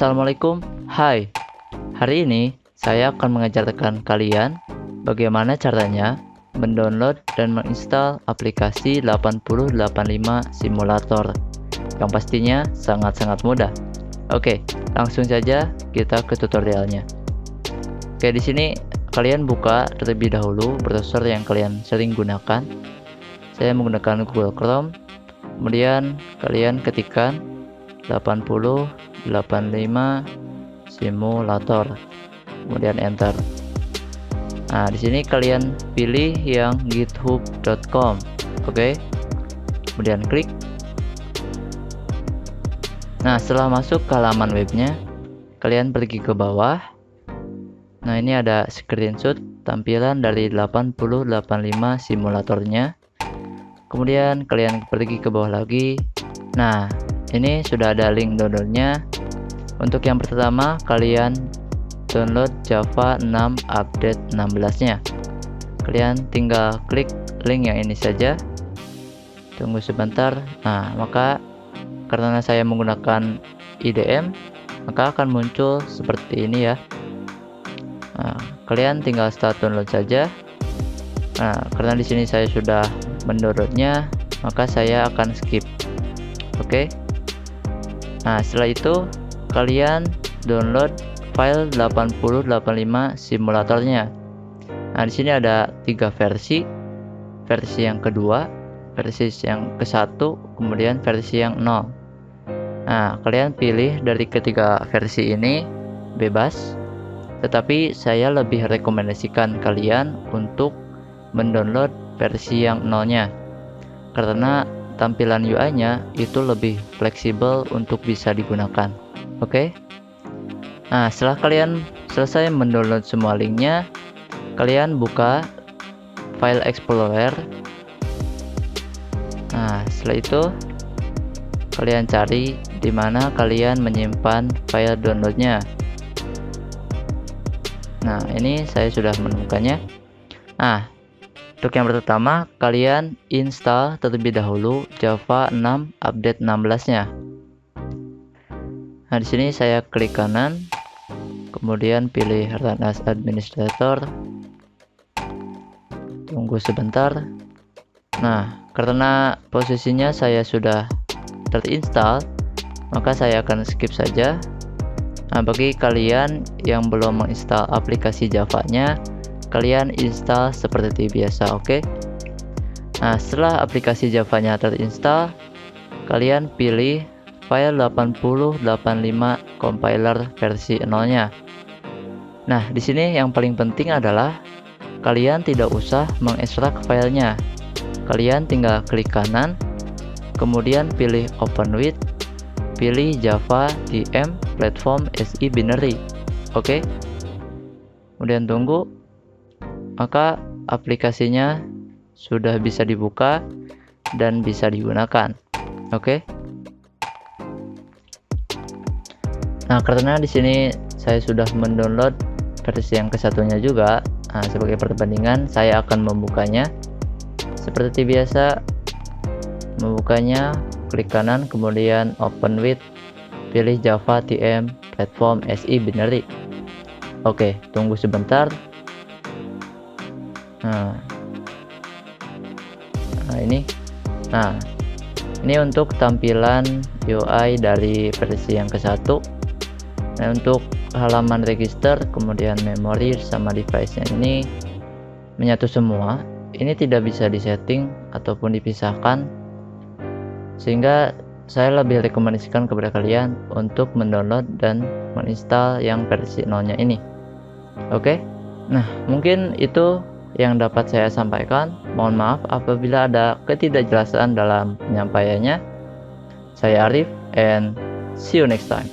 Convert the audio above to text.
Assalamualaikum. Hai. Hari ini saya akan mengajarkan kalian bagaimana caranya mendownload dan menginstal aplikasi 8085 Simulator yang pastinya sangat-sangat mudah. Oke, langsung saja kita ke tutorialnya. Oke, di sini kalian buka terlebih dahulu browser yang kalian sering gunakan. Saya menggunakan Google Chrome. Kemudian kalian ketikkan 8085 Simulator, kemudian enter. Nah, di sini kalian pilih yang github.com. Oke. Kemudian klik. Nah, setelah masuk ke halaman webnya, kalian pergi ke bawah. Nah, ini ada screenshot tampilan dari 8085 simulatornya. Kemudian kalian pergi ke bawah lagi. Nah, ini sudah ada link downloadnya. Untuk yang pertama, kalian download Java 6 update 16-nya. Kalian tinggal klik link yang ini saja. Tunggu sebentar. Nah, maka karena saya menggunakan IDM, maka akan muncul seperti ini ya. Nah, kalian tinggal start download saja. Nah, karena di sini saya sudah mendownloadnya, maka saya akan skip. Oke. Nah, setelah itu kalian download file 8085 simulatornya. Nah, di sini ada 3 versi. Versi yang kedua, versi yang ke-1, kemudian versi yang 0. Nah, kalian pilih dari ketiga versi ini, bebas. Tetapi saya lebih rekomendasikan kalian untuk mendownload versi yang 0-nya, karena tampilan UI-nya itu lebih fleksibel untuk bisa digunakan. Oke. Nah, setelah kalian selesai mendownload semua linknya, kalian buka file explorer. Nah, setelah itu kalian cari di mana kalian menyimpan file downloadnya. Nah, ini saya sudah menemukannya. Nah, untuk yang pertama, kalian install terlebih dahulu Java 6 update 16-nya. Nah, di sini saya klik kanan, kemudian pilih Run as Administrator. Tunggu sebentar. Nah, karena posisinya saya sudah terinstall, maka saya akan skip saja. Nah, bagi kalian yang belum menginstal aplikasi Java-nya, kalian install seperti biasa. Oke. Nah, setelah aplikasi Java-nya terinstall, kalian pilih file 8085 compiler versi 0-nya. Nah, di sini yang paling penting adalah kalian tidak usah mengekstrak filenya. Kalian tinggal klik kanan, kemudian pilih open with, pilih Java DM platform SE binary. Oke. Kemudian tunggu. Maka aplikasinya sudah bisa dibuka dan bisa digunakan. Oke. Nah, karena di sini saya sudah mendownload versi yang ke-1-nya juga. Nah, sebagai perbandingan saya akan membukanya. Seperti biasa, membukanya klik kanan, kemudian open with, pilih Java TM platform SE binary. Oke, tunggu sebentar. Nah, ini untuk tampilan UI dari versi yang ke-1. Nah, untuk halaman register, kemudian memori sama device-nya ini menyatu semua. Ini tidak bisa disetting ataupun dipisahkan, sehingga saya lebih rekomendasikan kepada kalian untuk mendownload dan menginstal yang versi 0-nya ini. Oke. Nah, mungkin itu yang dapat saya sampaikan. Mohon maaf apabila ada ketidakjelasan dalam penyampaiannya. Saya Arif, and see you next time.